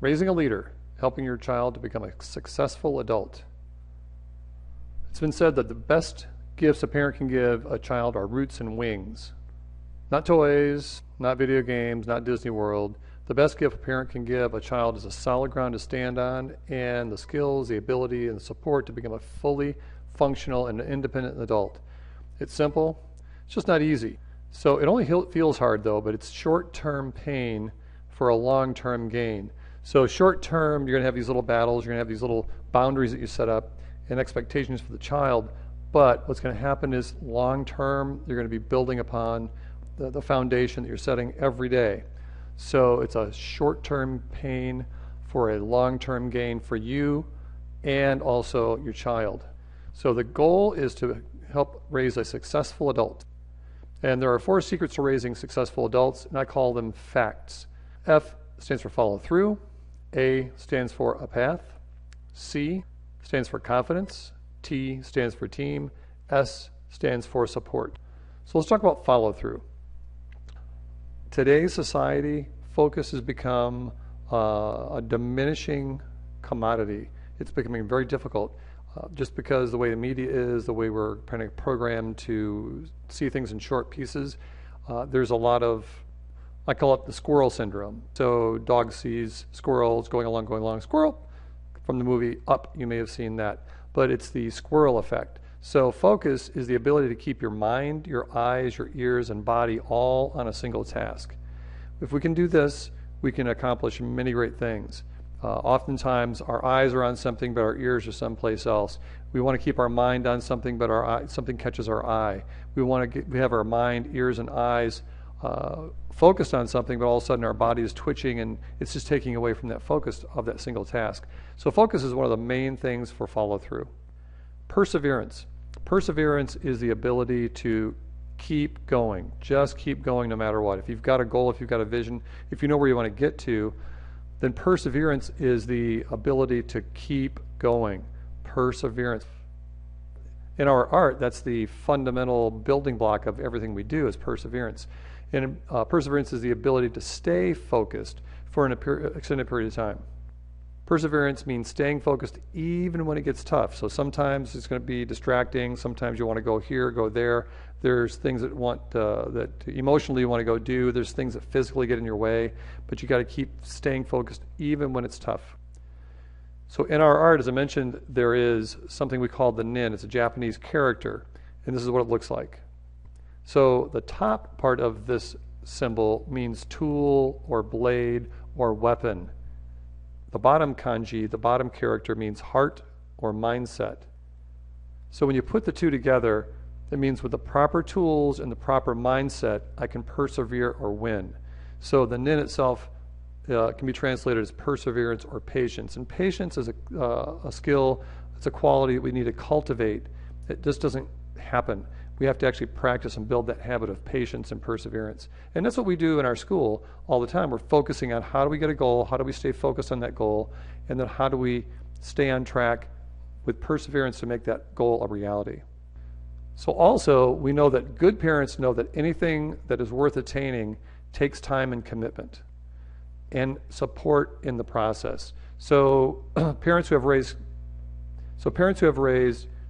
Raising a leader, helping your child to become a successful adult. It's been said that the best gifts a parent can give a child are roots and wings. Not toys, not video games, not Disney World. The best gift a parent can give a child is a solid ground to stand on and the skills, the ability, and the support to become a fully functional and independent adult. It's simple. It's just not easy. So it only feels hard though, but it's short-term pain for a long-term gain. So short-term, you're going to have these little battles, you're going to have these little boundaries that you set up and expectations for the child. But what's going to happen is long-term, you're going to be building upon the foundation that you're setting every day. So it's a short-term pain for a long-term gain for you and also your child. So the goal is to help raise a successful adult. And there are 4 secrets to raising successful adults, and I call them facts. F stands for follow through. A stands for a path. C stands for confidence. T stands for team. S stands for support. So let's talk about follow through. Today's society, focus has become a diminishing commodity. It's becoming very difficult just because the way the media is, the way we're kind of programmed to see things in short pieces. There's a lot of, I call it the squirrel syndrome. So dog sees squirrels going along, squirrel. From the movie Up, you may have seen that. But it's the squirrel effect. So focus is the ability to keep your mind, your eyes, your ears, and body all on a single task. If we can do this, we can accomplish many great things. Oftentimes, our eyes are on something, but our ears are someplace else. We want to keep our mind on something, but something catches our eye. We have our mind, ears, and eyes focused on something, but all of a sudden our body is twitching, and it's just taking away from that focus of that single task. So focus is one of the main things for follow-through. Perseverance. Perseverance is the ability to keep going. Just keep going no matter what. If you've got a goal, if you've got a vision, if you know where you want to get to, then perseverance is the ability to keep going. Perseverance. In our art, that's the fundamental building block of everything we do is perseverance. And perseverance is the ability to stay focused for an extended period of time. Perseverance means staying focused even when it gets tough. So sometimes it's going to be distracting. Sometimes you want to go here, go there. There's things that emotionally you want to go do. There's things that physically get in your way. But you got to keep staying focused even when it's tough. So in our art, as I mentioned, there is something we call the nin. It's a Japanese character. And this is what it looks like. So the top part of this symbol means tool or blade or weapon. The bottom kanji, the bottom character, means heart or mindset. So when you put the two together, it means with the proper tools and the proper mindset, I can persevere or win. So the nin itself can be translated as perseverance or patience. And patience is a skill, it's a quality that we need to cultivate. It just doesn't happen. We have to actually practice and build that habit of patience and perseverance. And that's what we do in our school all the time. We're focusing on how do we get a goal, how do we stay focused on that goal, and then how do we stay on track with perseverance to make that goal a reality. So also, we know that good parents know that anything that is worth attaining takes time and commitment and support in the process. So parents who have raised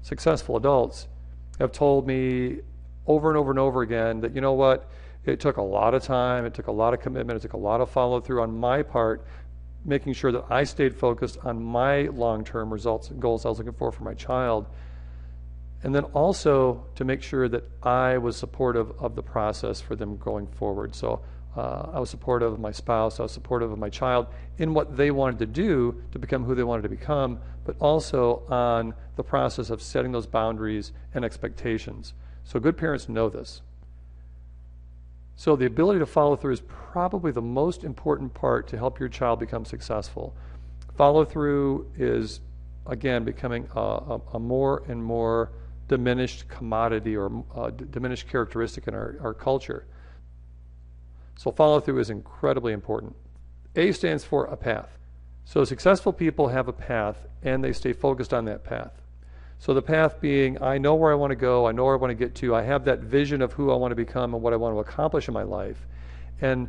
successful adults have told me over and over and over again that, you know what, it took a lot of time, it took a lot of commitment, it took a lot of follow-through on my part, making sure that I stayed focused on my long-term results and goals I was looking for my child, and then also to make sure that I was supportive of the process for them going forward. So I was supportive of my spouse, I was supportive of my child in what they wanted to do to become who they wanted to become, but also on the process of setting those boundaries and expectations. So good parents know this. So the ability to follow through is probably the most important part to help your child become successful. Follow through is, again, becoming a more and more diminished commodity or diminished characteristic in our culture. So follow-through is incredibly important. A stands for a path. So successful people have a path, and they stay focused on that path. So the path being, I know where I want to go, I know where I want to get to, I have that vision of who I want to become and what I want to accomplish in my life. And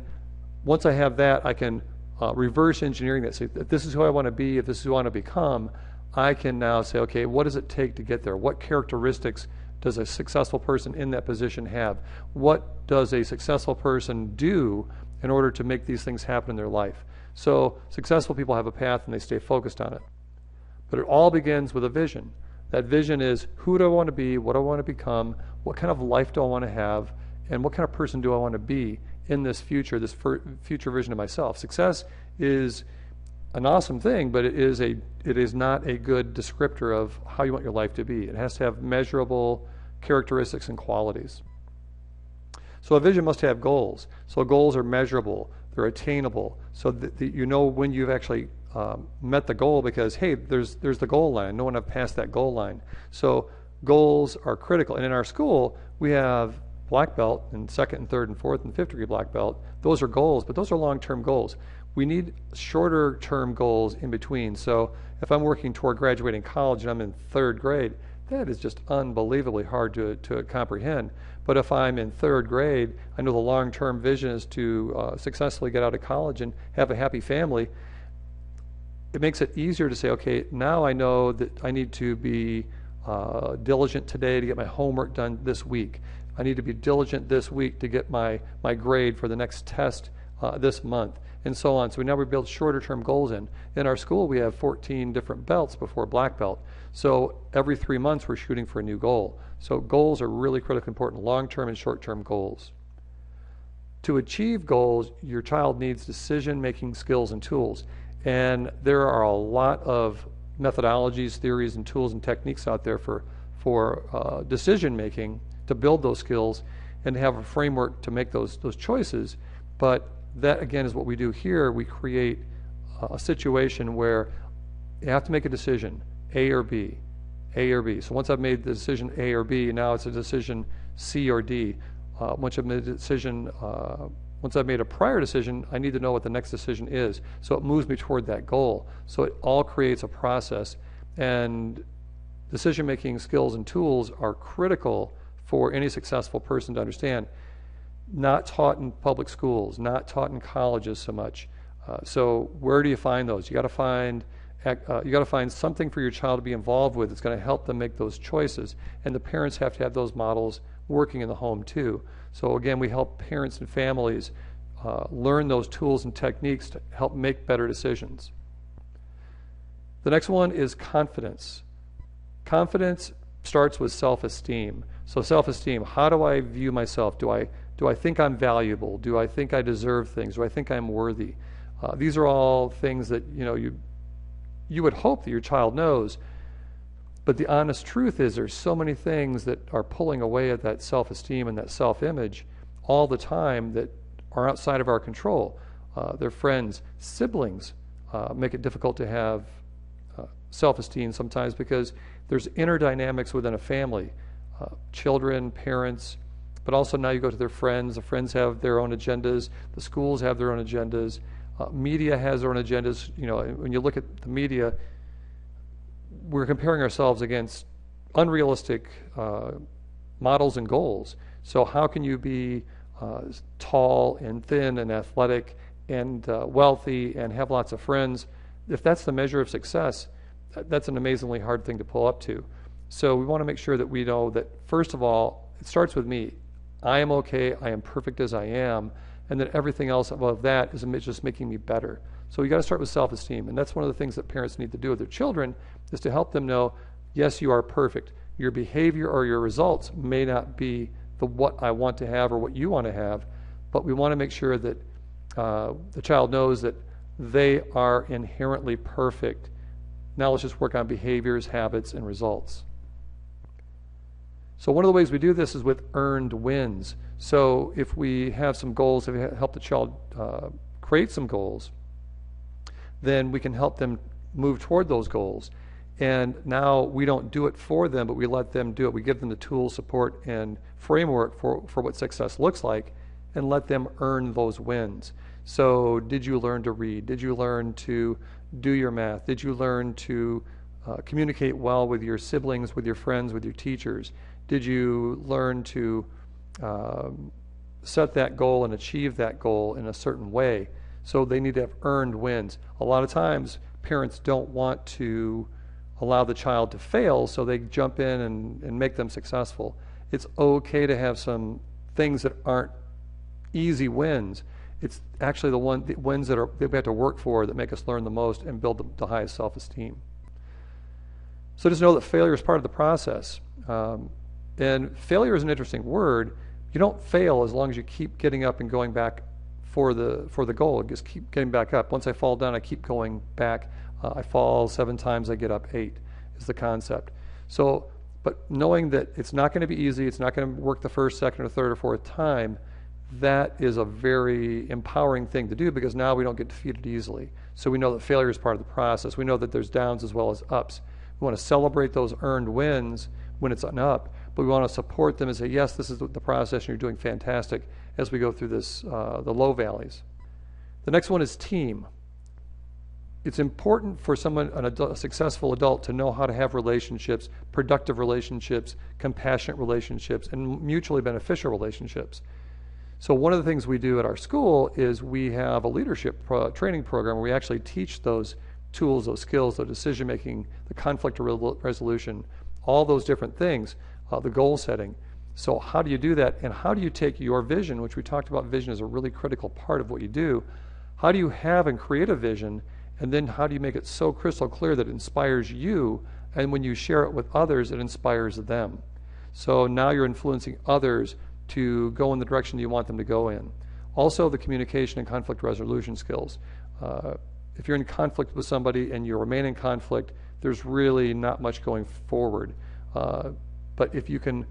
once I have that, I can reverse engineering that. Say, if this is who I want to be, if this is who I want to become, I can now say, okay, what does it take to get there? What characteristics does a successful person in that position have? What does a successful person do in order to make these things happen in their life? So successful people have a path and they stay focused on it. But it all begins with a vision. That vision is, who do I want to be? What do I want to become? What kind of life do I want to have? And what kind of person do I want to be in this future vision of myself? Success is an awesome thing, but it is not a good descriptor of how you want your life to be. It has to have measurable characteristics and qualities. So a vision must have goals. So goals are measurable, they're attainable, so that you know when you've actually met the goal, because hey, there's the goal line. No one have passed that goal line. So goals are critical. And in our school, we have black belt and second and third and fourth and fifth degree black belt. Those are goals, but those are long-term goals. We need shorter term goals in between. So if I'm working toward graduating college and I'm in third grade, that is just unbelievably hard to comprehend. But if I'm in third grade, I know the long-term vision is to successfully get out of college and have a happy family. It makes it easier to say, okay, now I know that I need to be diligent today to get my homework done this week. I need to be diligent this week to get my grade for the next test this month, and so on. So now we build shorter term goals in. In our school, we have 14 different belts before black belt. So every 3 months, we're shooting for a new goal. So goals are really critically important, long-term and short-term goals. To achieve goals, your child needs decision-making skills and tools. And there are a lot of methodologies, theories, and tools and techniques out there for decision-making to build those skills and to have a framework to make those choices. But that, again, is what we do here. We create a situation where you have to make a decision, A or B, A or B. So once I've made the decision A or B, now it's a decision C or D. Once I've made a prior decision, I need to know what the next decision is. So it moves me toward that goal. So it all creates a process. And decision-making skills and tools are critical for any successful person to understand. Not taught in public schools, not taught in colleges so much. So where do you find those? You got to find something for your child to be involved with that's going to help them make those choices. And the parents have to have those models working in the home too. So again, we help parents and families learn those tools and techniques to help make better decisions. The next one is confidence. Confidence starts with self-esteem. So self-esteem, how do I view myself? Do I think I'm valuable? Do I think I deserve things? Do I think I'm worthy? These are all things that you would hope that your child knows. But the honest truth is there's so many things that are pulling away at that self-esteem and that self-image all the time that are outside of our control. Their friends, siblings make it difficult to have self-esteem sometimes because there's inner dynamics within a family. Children, parents, but also now you go to their friends. The friends have their own agendas. The schools have their own agendas. Media has their own agendas. When you look at the media, we're comparing ourselves against unrealistic models and goals. So how can you be tall and thin and athletic and wealthy and have lots of friends? If that's the measure of success, that's an amazingly hard thing to pull up to. So we want to make sure that we know that, first of all, it starts with me. I am okay, I am perfect as I am, and that everything else above that is just making me better. So you got to start with self-esteem, and that's one of the things that parents need to do with their children, is to help them know, yes, you are perfect. Your behavior or your results may not be what I want to have or what you want to have, but we want to make sure that the child knows that they are inherently perfect. Now let's just work on behaviors, habits, and results. So one of the ways we do this is with earned wins. So if we have some goals, if we help the child create some goals, then we can help them move toward those goals. And now we don't do it for them, but we let them do it. We give them the tools, support, and framework for what success looks like, and let them earn those wins. So did you learn to read? Did you learn to do your math? Did you learn to communicate well with your siblings, with your friends, with your teachers? Did you learn to set that goal and achieve that goal in a certain way? So they need to have earned wins. A lot of times, parents don't want to allow the child to fail, so they jump in and make them successful. It's okay to have some things that aren't easy wins. It's actually the wins that we have to work for that make us learn the most and build the highest self-esteem. So just know that failure is part of the process. And failure is an interesting word. You don't fail as long as you keep getting up and going back for the goal. Just keep getting back up. Once I fall down, I keep going back. I fall 7 times, I get up 8 is the concept. So, but knowing that it's not going to be easy, it's not going to work the first, second, or third, or fourth time, that is a very empowering thing to do, because now we don't get defeated easily. So we know that failure is part of the process. We know that there's downs as well as ups. We want to celebrate those earned wins when it's an up, but we want to support them and say, yes, this is the process and you're doing fantastic as we go through this, the low valleys. The next one is team. It's important for someone, a successful adult, to know how to have relationships, productive relationships, compassionate relationships, and mutually beneficial relationships. So one of the things we do at our school is we have a leadership training program where we actually teach those tools, those skills, the decision making, the conflict resolution, all those different things, the goal setting. So how do you do that, and how do you take your vision, which we talked about vision is a really critical part of what you do, how do you have and create a vision, and then how do you make it so crystal clear that it inspires you, and when you share it with others, it inspires them. So now you're influencing others to go in the direction you want them to go in. Also, the communication and conflict resolution skills. If you're in conflict with somebody and you remain in conflict, there's really not much going forward. But if you can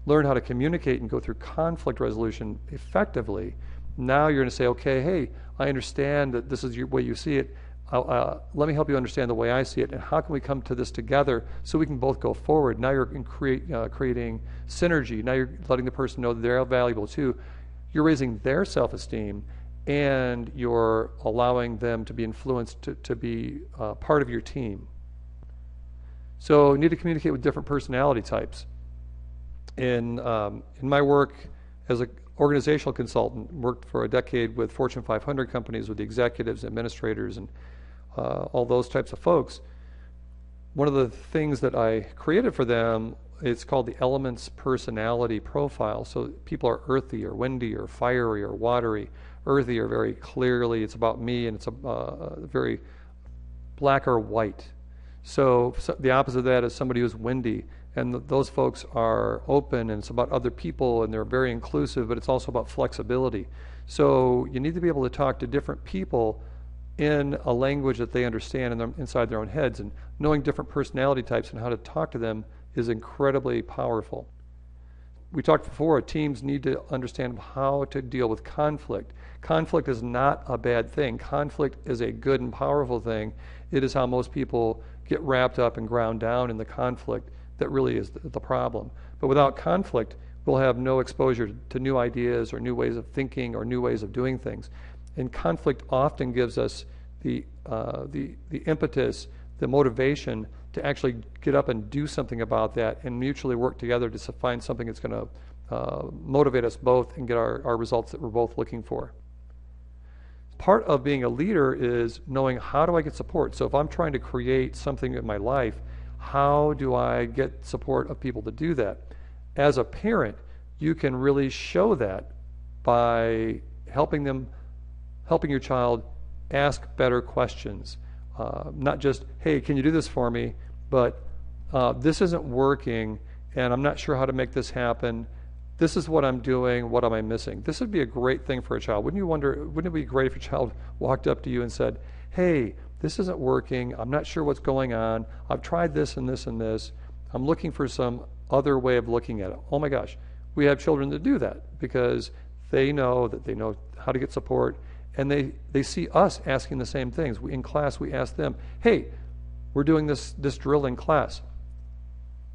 learn how to communicate and go through conflict resolution effectively, now you're going to say, okay, hey, I understand that this is the way you see it. Let me help you understand the way I see it, and how can we come to this together so we can both go forward. Now you're creating synergy. Now you're letting the person know that they're valuable too. You're raising their self-esteem, and you're allowing them to be influenced to be part of your team. So you need to communicate with different personality types. In my work as an organizational consultant, worked for a decade with Fortune 500 companies, with the executives, administrators, and all those types of folks. One of the things that I created for them, it's called the Elements Personality Profile. So people are earthy or windy or fiery or watery. Earthy are very clearly, it's about me, and it's very black or white. So the opposite of that is somebody who's windy, and those folks are open, and it's about other people, and they're very inclusive, but it's also about flexibility. So you need to be able to talk to different people in a language that they understand inside their own heads, and knowing different personality types and how to talk to them is incredibly powerful. We talked before, teams need to understand how to deal with conflict. Conflict is not a bad thing. Conflict is a good and powerful thing. It is how most people get wrapped up and ground down in the conflict that really is the problem. But without conflict, we'll have no exposure to new ideas or new ways of thinking or new ways of doing things. And conflict often gives us the impetus, the motivation to actually get up and do something about that and mutually work together to find something that's going to motivate us both and get our results that we're both looking for. Part of being a leader is knowing, how do I get support? So if I'm trying to create something in my life, how do I get support of people to do that? As a parent, you can really show that by helping your child ask better questions. Not just, hey, can you do this for me? But this isn't working, and I'm not sure how to make this happen. This is what I'm doing. What am I missing? This would be a great thing for a child. Wouldn't it be great if your child walked up to you and said, hey, this isn't working. I'm not sure what's going on. I've tried this and this and this. I'm looking for some other way of looking at it. Oh my gosh. We have children that do that because they know how to get support, and they see us asking the same things. In class, we ask them, hey, we're doing this drill in class.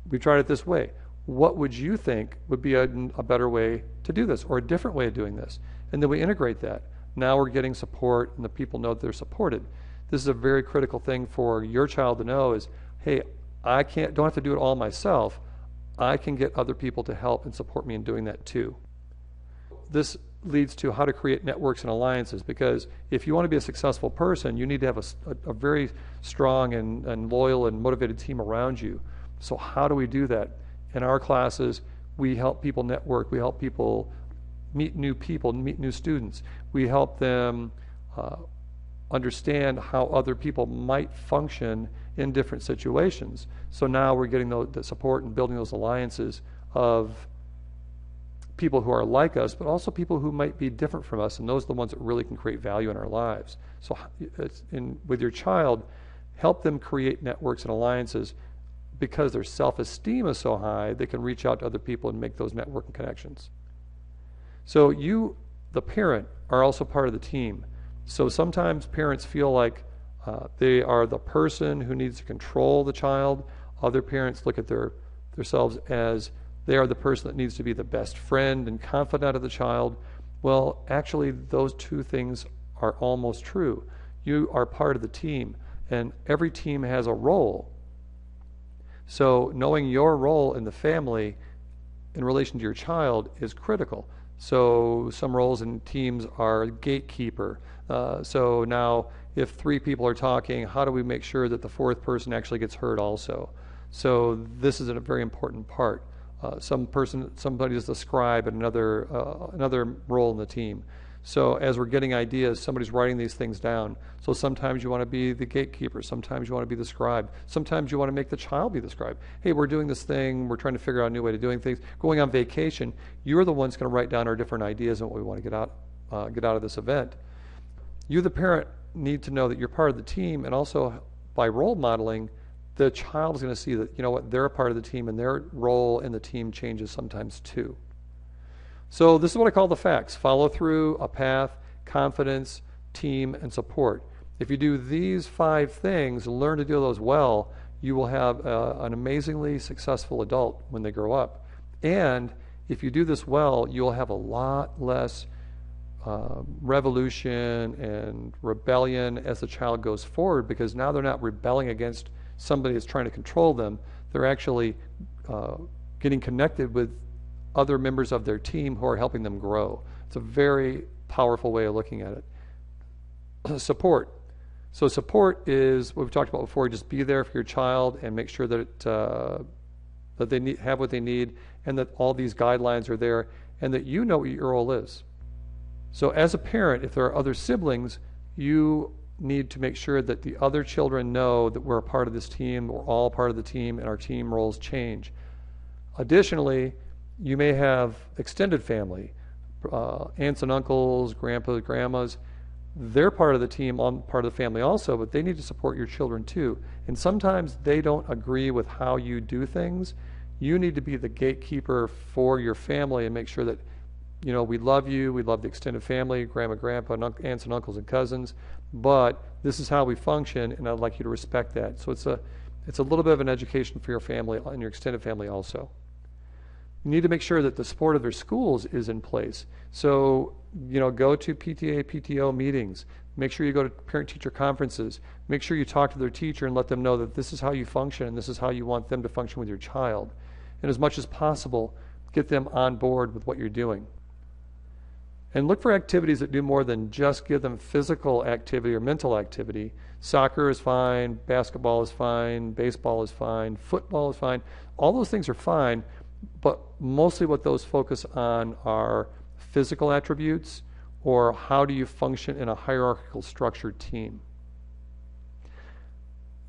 We tried it this way. What would you think would be a better way to do this, or a different way of doing this? And then we integrate that. Now we're getting support, and the people know that they're supported. This is a very critical thing for your child to know is, hey, I don't have to do it all myself. I can get other people to help and support me in doing that too. This leads to how to create networks and alliances, because if you want to be a successful person, you need to have a very strong and loyal and motivated team around you. So how do we do that? In our classes, we help people network. We help people, meet new students. We help them understand how other people might function in different situations. So now we're getting the support and building those alliances of people who are like us, but also people who might be different from us, and those are the ones that really can create value in our lives. So with your child, help them create networks and alliances, because their self-esteem is so high, they can reach out to other people and make those networking connections. So you, the parent, are also part of the team. So sometimes parents feel like they are the person who needs to control the child. Other parents look at themselves as they are the person that needs to be the best friend and confidant of the child. Well, actually, those two things are almost true. You are part of the team, and every team has a role. So knowing your role in the family in relation to your child is critical. So some roles in teams are gatekeeper. So now if 3 people are talking, how do we make sure that the 4th person actually gets heard also? So this is a very important part. Somebody is the scribe and another role in the team. So as we're getting ideas, somebody's writing these things down. So sometimes you want to be the gatekeeper. Sometimes you want to be the scribe. Sometimes you want to make the child be the scribe. Hey, we're doing this thing. We're trying to figure out a new way to doing things. Going on vacation, you're the one's going to write down our different ideas and what we want to get out of this event. You, the parent, need to know that you're part of the team, and also by role modeling, the child is going to see that, you know what, they're a part of the team, and their role in the team changes sometimes too. So this is what I call the facts: follow through, a path, confidence, team, and support. If you do these 5 things, learn to do those well, you will have an amazingly successful adult when they grow up. And if you do this well, you'll have a lot less revolution and rebellion as the child goes forward, because now they're not rebelling against somebody that's trying to control them. They're actually getting connected with other members of their team who are helping them grow. It's a very powerful way of looking at it. Support. So support is what we've talked about before. Just be there for your child and make sure that that they have what they need, and that all these guidelines are there, and that you know what your role is. So as a parent, if there are other siblings, you need to make sure that the other children know that we're a part of this team, we're all part of the team, and our team roles change. Additionally, you may have extended family, aunts and uncles, grandpas, grandmas. They're part of the team, part of the family also, but they need to support your children too. And sometimes they don't agree with how you do things. You need to be the gatekeeper for your family and make sure that, you know, we love you, we love the extended family, grandma, grandpa, aunts and uncles and cousins, but this is how we function, and I'd like you to respect that. So it's a little bit of an education for your family and your extended family also. You need to make sure that the support of their schools is in place. So, you know, go to PTA, PTO meetings. Make sure you go to parent-teacher conferences. Make sure you talk to their teacher and let them know that this is how you function and this is how you want them to function with your child. And as much as possible, get them on board with what you're doing. And look for activities that do more than just give them physical activity or mental activity. Soccer is fine, basketball is fine, baseball is fine, football is fine. All those things are fine, but mostly what those focus on are physical attributes, or how do you function in a hierarchical structured team.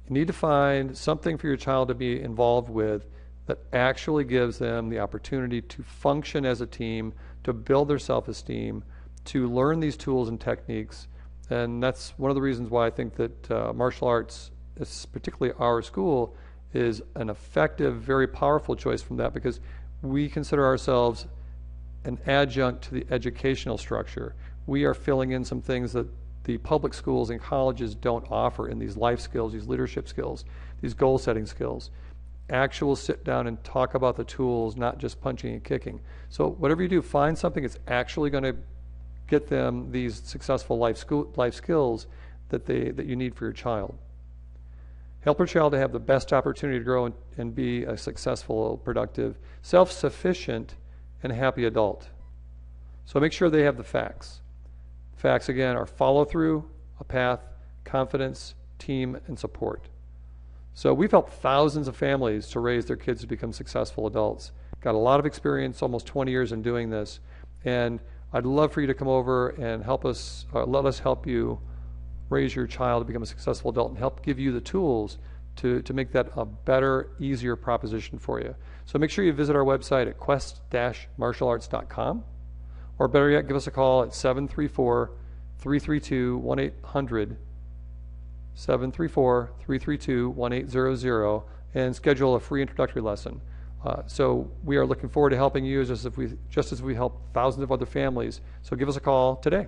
You need to find something for your child to be involved with that actually gives them the opportunity to function as a team, to build their self-esteem, to learn these tools and techniques. And that's one of the reasons why I think that martial arts, particularly our school, is an effective, very powerful choice from that, because we consider ourselves an adjunct to the educational structure. We are filling in some things that the public schools and colleges don't offer in these life skills, these leadership skills, these goal-setting skills. Actual sit down and talk about the tools, not just punching and kicking. So whatever you do, find something that's actually going to get them these successful life skills that you need for your child. Help your child to have the best opportunity to grow and be a successful, productive, self-sufficient, and happy adult. So make sure they have the facts. Facts, again, are follow through, a path, confidence, team, and support. So we've helped thousands of families to raise their kids to become successful adults. Got a lot of experience, almost 20 years in doing this. And I'd love for you to come over and help us, let us help you raise your child to become a successful adult and help give you the tools to make that a better, easier proposition for you. So make sure you visit our website at quest-martialarts.com, or better yet, give us a call at 734-332-1800, 734-332-1800, and schedule a free introductory lesson. So we are looking forward to helping you just as we help thousands of other families. So give us a call today.